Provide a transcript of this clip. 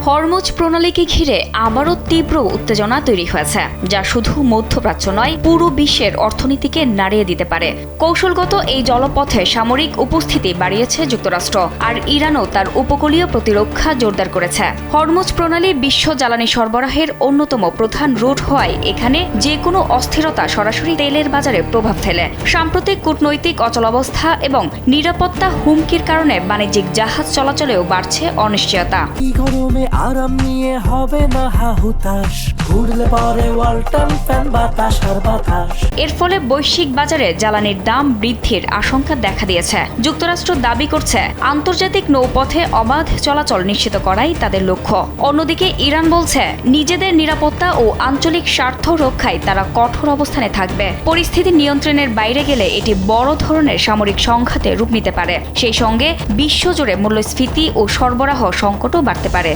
Hormuz প্রণালীকে ঘিরে আবারও তীব্র উত্তেজনা তৈরি হয়েছে, যা শুধু মধ্যপ্রাচ্য নয়, পুরো বিশ্বের অর্থনীতিকে নাড়িয়ে দিতে পারে। কৌশলগত এই জলপথে সামরিক উপস্থিতি বাড়িয়েছে যুক্তরাষ্ট্র, আর ইরানও তার উপকূলীয় প্রতিরক্ষা জোরদার করেছে। হরমুজ প্রণালী বিশ্ব জ্বালানি সরবরাহের অন্যতম প্রধান রুট হওয়ায় এখানে যে কোনো অস্থিরতা সরাসরি তেলের বাজারে প্রভাব ফেলে। সাম্প্রতিক কূটনৈতিক অচলাবস্থা এবং নিরাপত্তা হুমকির কারণে বাণিজ্যিক জাহাজ চলাচলেও বাড়ছে অনিশ্চয়তা। আরাম নিয়ে হবে না হাহুতাশ, ঘুরলে পরে ওয়ালটন ফ্যান বাতাস আর বাতাস। এর ফলে বৈশ্বিক বাজারে জ্বালানির দাম বৃদ্ধির আশঙ্কা দেখা দিয়েছে। যুক্তরাষ্ট্র দাবি করছে আন্তর্জাতিক নৌপথে অবাধ চলাচল নিশ্চিত করাই তাদের লক্ষ্য। অন্যদিকে ইরান বলছে নিজেদের নিরাপত্তা ও আঞ্চলিক স্বার্থ রক্ষায় তারা কঠোর অবস্থানে থাকবে। পরিস্থিতি নিয়ন্ত্রণের বাইরে গেলে এটি বড় ধরনের সামরিক সংঘাতে রূপ নিতে পারে। সেই সঙ্গে বিশ্বজুড়ে মূল্যস্ফীতি ও সরবরাহ সংকটও বাড়তে পারে।